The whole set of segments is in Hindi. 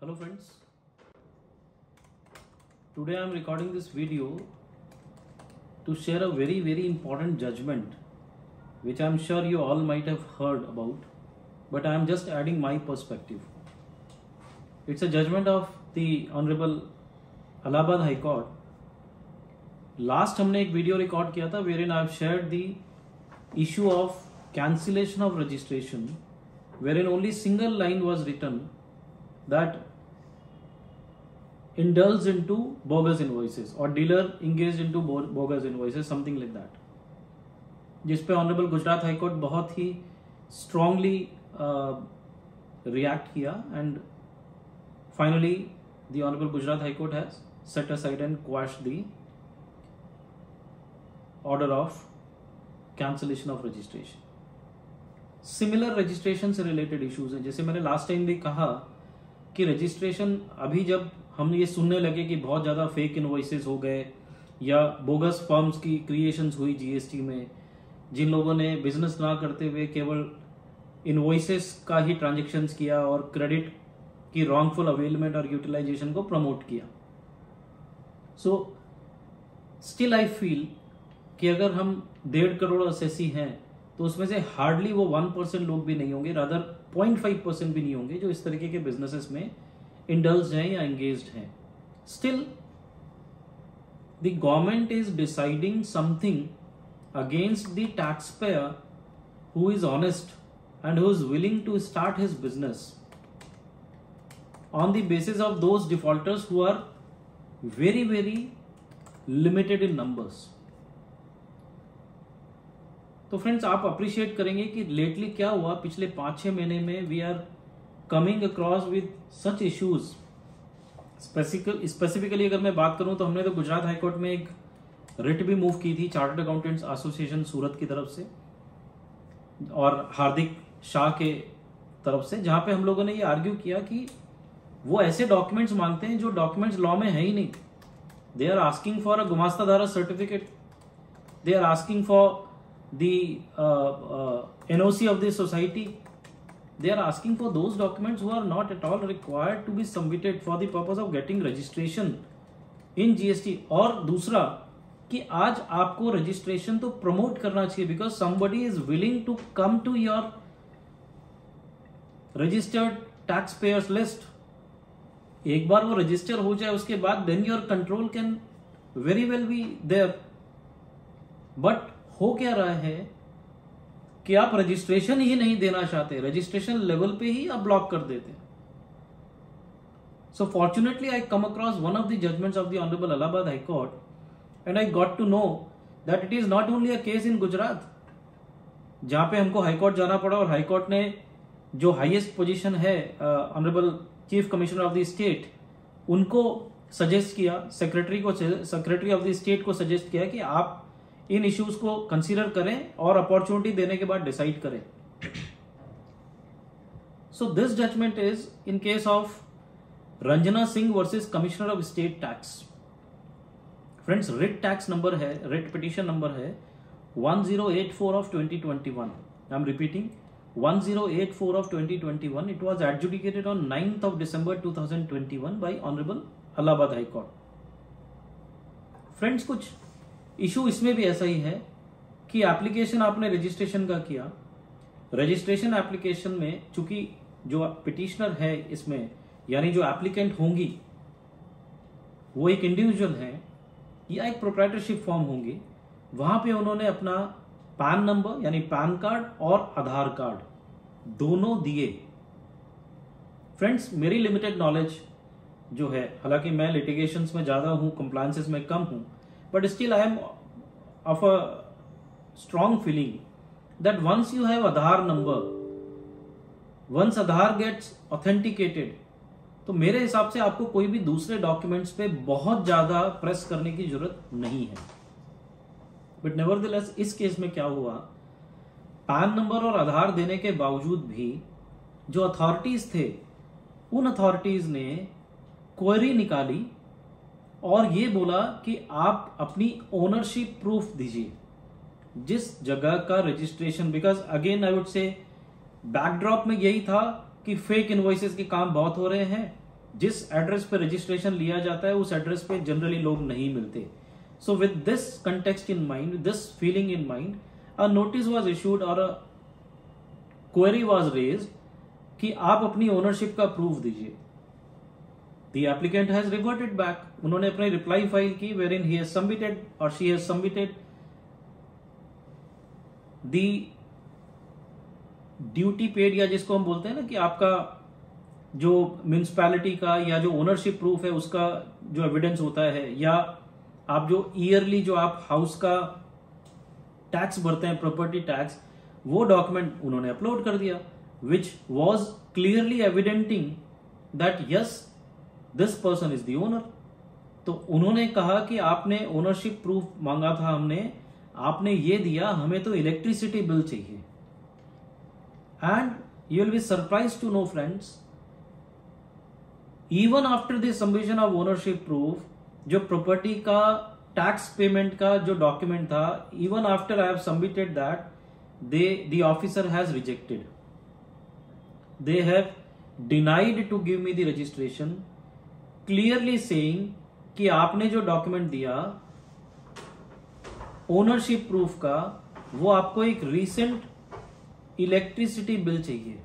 Hello friends, today I am recording this video to share a very important judgment which I am sure you all might have heard about, but I am just adding my perspective. It's a judgment of the Honorable Allahabad High Court. Last हमने एक वीडियो रिकॉर्ड किया था wherein I have shared the issue of cancellation of registration, wherein only single line was written that indulged into bogus invoices or dealer engaged into bogus invoices, something like that, जिस पे ऑनरेबल गुजरात हाई कोर्ट बहुत ही स्ट्रांगली रिएक्ट किया and finally the honourable Gujarat high court has set aside and quash the order of cancellation of registration. Similar registration से रिलेटेड इश्यूज हैं. जैसे मैंने लास्ट टाइम भी कहा कि रजिस्ट्रेशन अभी जब हम ये सुनने लगे कि बहुत ज़्यादा फेक इनवॉइसेस हो गए या बोगस फर्म्स की क्रिएशंस हुई जीएसटी में, जिन लोगों ने बिजनेस ना करते हुए केवल इनवॉइसेस का ही ट्रांजैक्शंस किया और क्रेडिट की रॉन्गफुल अवेलमेंट और यूटिलाइजेशन को प्रमोट किया. सो स्टिल आई फील कि अगर हम 1.5 करोड़ असेसी हैं तो उसमें से हार्डली वो 1% लोग भी नहीं होंगे, रादर 0.5% भी नहीं होंगे जो इस तरीके के बिजनेसेस में इंडल्ज हैं या एंगेज्ड हैं. Still the government is deciding something against the tax payer who is honest and who is willing to start his business on the basis of those defaulters who are very limited in numbers. तो फ्रेंड्स, आप अप्रिशिएट करेंगे कि लेटली क्या हुआ पिछले 5-6 महीने में. We are coming across with such issues. Specifically अगर मैं बात करूं तो हमने तो गुजरात हाई कोर्ट में एक रिट भी मूव की थी चार्टर्ड अकाउंटेंट्स एसोसिएशन सूरत की तरफ से और हार्दिक शाह के तरफ से, जहां पे हम लोगों ने ये आर्ग्यू किया कि वो ऐसे डॉक्यूमेंट्स मांगते हैं जो डॉक्यूमेंट्स लॉ में है ही नहीं. They are asking for a गुमास्तादारा certificate, they are asking for the NOC of the society. They are asking for those documents who are not at all required to be submitted for the purpose of getting registration in GST. और दूसरा कि आज आपको रजिस्ट्रेशन तो प्रमोट करना चाहिए because somebody is willing to come to your registered taxpayers list. एक बार वो रजिस्टर हो जाए उसके बाद then your control can very well be there. But हो क्या रहा है कि आप रजिस्ट्रेशन ही नहीं देना चाहते, रजिस्ट्रेशन लेवल पे ही आप ब्लॉक कर देते हैं. So fortunately I come across one of the judgments of the honourable Allahabad high court and I got to know that it is not only a case in Gujarat जहां पे हमको हाई कोर्ट जाना पड़ा और हाई कोर्ट ने जो हाईएस्ट पोजीशन है honourable chief commissioner of the state उनको सजेस्ट किया, सेक्रेटरी ऑफ द स्टेट को सजेस्ट किया कि आप इन इश्यूज को कंसीडर करें और अपॉर्चुनिटी देने के बाद डिसाइड करें. So this judgment is in case of Ranjana Singh versus commissioner of state tax. Friends, writ tax number है, रिट पिटीशन नंबर है 1084 of 2021. I am repeating 1084 of 2021. It was adjudicated on 9th of December 2021 by honourable Allahabad high court. Friends, कुछ इशू इसमें भी ऐसा ही है कि एप्लीकेशन आपने रजिस्ट्रेशन का किया, रजिस्ट्रेशन एप्लीकेशन में चूंकि जो पिटिशनर है इसमें यानी जो एप्लीकेंट होंगी वो एक इंडिविजुअल है या एक प्रोप्राइटरशिप फॉर्म होंगी, वहां पे उन्होंने अपना पैन नंबर यानी पैन कार्ड और आधार कार्ड दोनों दिए. फ्रेंड्स, मेरी लिमिटेड नॉलेज जो है, हालांकि मैं लिटिगेशंस में ज्यादा हूं, कंप्लायंसेस में कम हूं, but still I am of a strong feeling that once you have Aadhaar number, once Aadhaar gets authenticated, तो मेरे हिसाब से आपको कोई भी दूसरे डॉक्यूमेंट्स पे बहुत ज्यादा प्रेस करने की जरूरत नहीं है. बट नेवरदलेस इस केस में क्या हुआ, पैन नंबर और आधार देने के बावजूद भी जो अथॉरिटीज थे उन अथॉरिटीज ने क्वेरी निकाली और ये बोला कि आप अपनी ओनरशिप प्रूफ दीजिए जिस जगह का registration. Because again I would say backdrop में यही था कि फेक इनवॉइसेस के काम बहुत हो रहे हैं, जिस एड्रेस पे रजिस्ट्रेशन लिया जाता है उस एड्रेस पे जनरली लोग नहीं मिलते. So with this context in mind, this feeling in mind, a notice was issued और अ क्वेरी वाज रेज्ड कि आप अपनी ओनरशिप का प्रूफ दीजिए. The applicant has reverted back. उन्होंने अपनी रिप्लाई फाइल की wherein he has submitted और she has submitted the duty paid, या जिसको हम बोलते हैं ना कि आपका जो म्यूनिसिपैलिटी का या जो ओनरशिप प्रूफ है उसका जो एविडेंस होता है, या आप जो ईयरली जो आप हाउस का टैक्स भरते हैं, प्रॉपर्टी टैक्स, वो डॉक्यूमेंट उन्होंने अपलोड कर दिया, which was clearly evidencing that yes this person is the owner. तो उन्होंने कहा कि आपने ओनरशिप प्रूफ मांगा था, हमने, आपने ये दिया, हमें तो इलेक्ट्रिसिटी बिल चाहिए. And you will be surprise to know friends, even after the submission of ownership proof, जो प्रॉपर्टी का टैक्स पेमेंट का जो डॉक्यूमेंट था, even after I have submitted that, the officer has rejected. They have denied to give me the registration, clearly saying कि आपने जो डॉक्यूमेंट दिया ओनरशिप प्रूफ का, वो आपको एक रीसेंट इलेक्ट्रिसिटी बिल चाहिए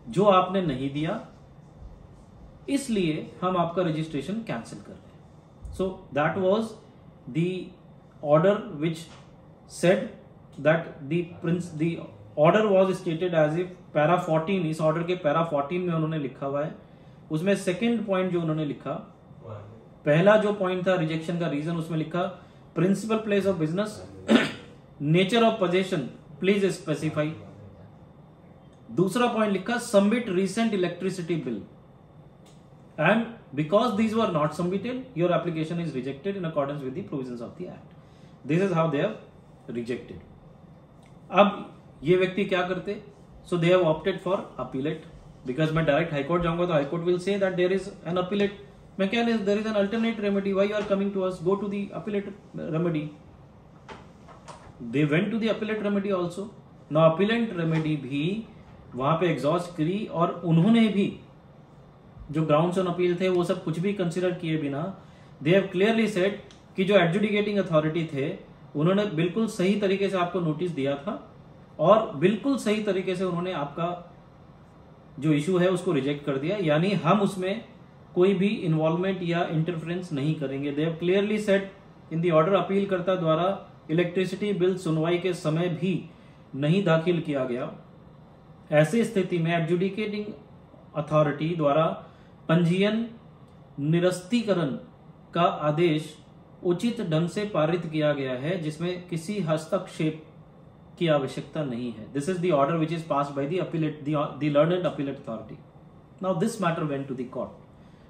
जो आपने नहीं दिया, इसलिए हम आपका रजिस्ट्रेशन कैंसिल कर रहे हैं. So that was the order which said that the order was stated as if para 14, इस ऑर्डर के पैरा 14 में उन्होंने लिखा हुआ है. उसमें सेकंड पॉइंट जो उन्होंने लिखा, पहला जो पॉइंट था रिजेक्शन का रीजन, उसमें लिखा principal place of business, nature of possession please specify. दूसरा पॉइंट लिखा submit recent electricity bill, and because these were not submitted your application is rejected in accordance with the provisions of the act. This is how they have rejected. अब ये व्यक्ति क्या करते? So they have opted for appellate, because मैं डायरेक्ट हाईकोर्ट जाऊंगा तो high court will say that there is an appellate. मैं क्या, there is an alternate remedy, why you are coming to us, go to the appellate remedy. They went to the appellate remedy also. Now appellate remedy भी वहां पे एग्जॉस्ट करी, और उन्होंने भी जो ग्राउंड्स ऑन अपील थे वो सब कुछ भी कंसिडर किए बिना, दे हैव क्लियरली सेड कि जो एडजुडिकेटिंग अथॉरिटी थे उन्होंने बिल्कुल सही तरीके से आपको नोटिस दिया था, और बिल्कुल सही तरीके से उन्होंने आपका जो इशू है उसको रिजेक्ट कर दिया, यानी हम उसमें कोई भी इन्वॉल्वमेंट या इंटरफेरेंस नहीं करेंगे. They have clearly said in the order, अपीलकर्ता द्वारा इलेक्ट्रिसिटी बिल सुनवाई के समय भी नहीं दाखिल किया गया. ऐसी स्थिति में एडजुडिकेटिंग अथॉरिटी द्वारा पंजीयन निरस्तीकरण का आदेश उचित ढंग से पारित किया गया है, जिसमें किसी हस्तक्षेप की आवश्यकता नहीं है. This is the order which is passed by the appellate, the learned appellate authority. Now this matter went to the court,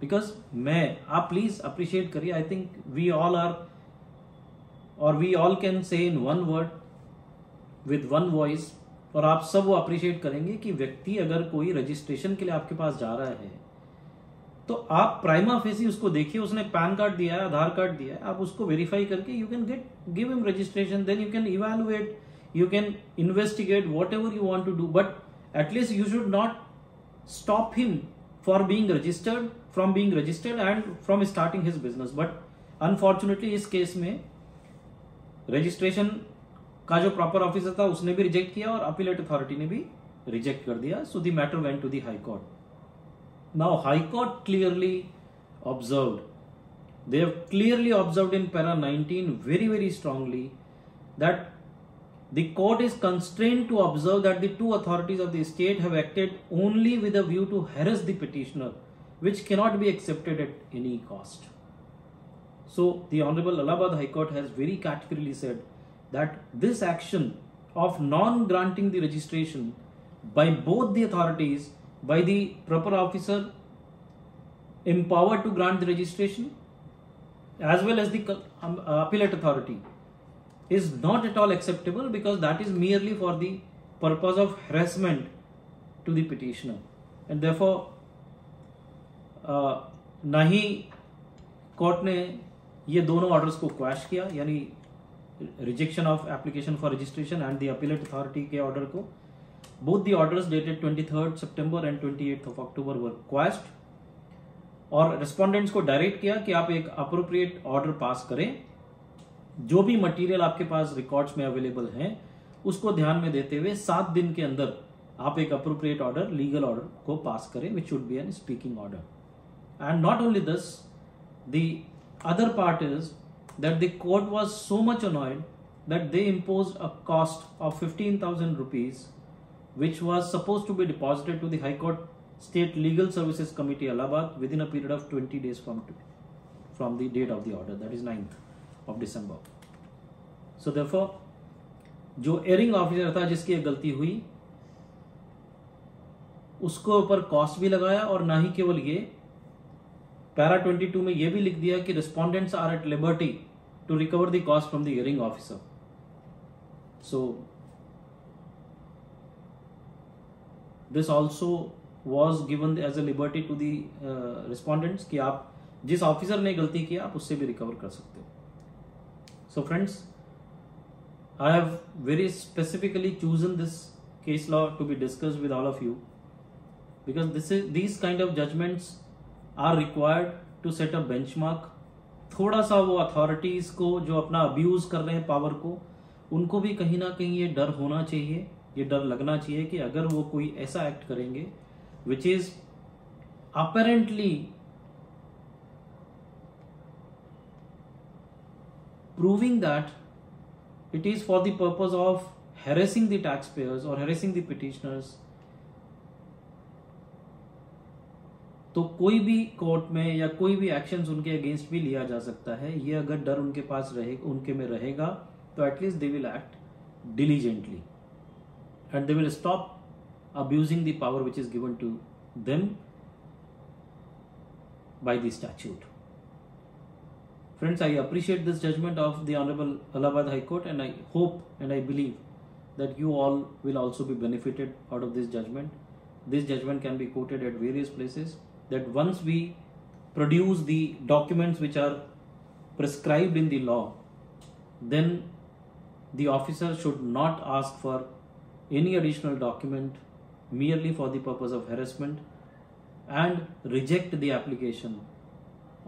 because आप प्लीज अप्रिशिएट करिए, I think we all are, और we all can say in one word with one voice, और आप सब वो अप्रिशिएट करेंगे कि व्यक्ति अगर कोई रजिस्ट्रेशन के लिए आपके पास जा रहा है तो आप प्राइमा फेसी उसको देखिए, उसने पैन कार्ड दिया है, आधार कार्ड दिया है, आप उसको वेरीफाई करके you can give him registration, then you can evaluate, you can investigate whatever you want to do, but at least you should not stop him for being registered, from being registered and from starting his business. But unfortunately इस केस में रजिस्ट्रेशन का जो प्रॉपर ऑफिसर था उसने भी रिजेक्ट किया और अपीलेट अथॉरिटी ने भी रिजेक्ट कर दिया. So the matter went to the high court. Now high court clearly observed, they have clearly observed in para 19 very very strongly that the court is constrained to observe that the two authorities of the state have acted only with a view to harass the petitioner, which cannot be accepted at any cost. So the Honorable Allahabad High Court has very categorically said that this action of non-granting the registration by both the authorities, by the proper officer empowered to grant the registration as well as the appellate authority, is not at all acceptable, because that is merely for the purpose of harassment to the petitioner. And therefore ना ही कोर्ट ने ये दोनों ऑर्डर्स को क्वैश किया, यानी rejection of application for registration and the appellate authority के ऑर्डर को. Both the orders dated 23rd September and 28th of October वर क्वैश्ड. और रेस्पोंडेंट्स को डायरेक्ट किया कि आप एक अप्रोप्रिएट ऑर्डर पास करें, जो भी मटेरियल आपके पास रिकॉर्ड्स में अवेलेबल हैं उसको ध्यान में देते हुए 7 दिन के अंदर आप एक अप्रोप्रिएट ऑर्डर, लीगल ऑर्डर को पास करें, which should be an speaking order. And not only this, the other part is that the court was so much annoyed that they imposed a cost of 15,000 rupees, which was supposed to be deposited to the High Court State Legal Services Committee, Allahabad, within a period of 20 days from the date of the order, that is 9th of December. So therefore, जो एयरिंग ऑफिसर था जिसकी गलती हुई, उसको ऊपर कॉस्ट भी लगाया, और ना ही केवल ये, पैरा 22 में यह भी लिख दिया कि respondents are at liberty to recover the cost from the hearing officer. So this also was given as a liberty to the respondents कि आप जिस ऑफिसर ने गलती किया आप उससे भी रिकवर कर सकते हो. So friends, I have very specifically chosen this case law to be discussed with all of you, because these kind of judgments are required to set a benchmark. थोड़ा सा वो अथॉरिटीज को जो अपना अब्यूज कर रहे हैं पावर को, उनको भी कहीं ना कहीं ये डर होना चाहिए, ये डर लगना चाहिए कि अगर वो कोई ऐसा एक्ट करेंगे which is apparently proving that it is for the purpose of harassing the taxpayers or harassing the petitioners, तो कोई भी कोर्ट में या कोई भी एक्शंस उनके अगेंस्ट भी लिया जा सकता है. ये अगर डर उनके पास उनके में रहेगा तो at least they will act diligently and they will stop abusing the power which is given to them by the statute. Friends, I appreciate this judgment of the Honorable Allahabad High Court, and I hope and I believe that you all will also be benefited out of this judgment. This judgment can be quoted at various places, that once we produce the documents which are prescribed in the law, then the officer should not ask for any additional document merely for the purpose of harassment and reject the application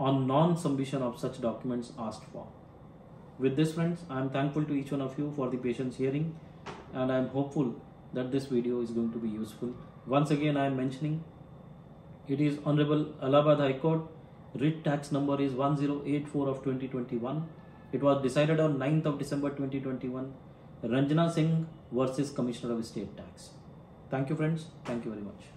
on non-submission of such documents asked for. With this, friends, I am thankful to each one of you for the patience hearing, and I am hopeful that this video is going to be useful. Once again, I am mentioning it is Honorable Allahabad High Court. Writ tax number is 1084 of 2021. It was decided on 9th of December 2021. Ranjana Singh versus Commissioner of State Tax. Thank you, friends. Thank you very much.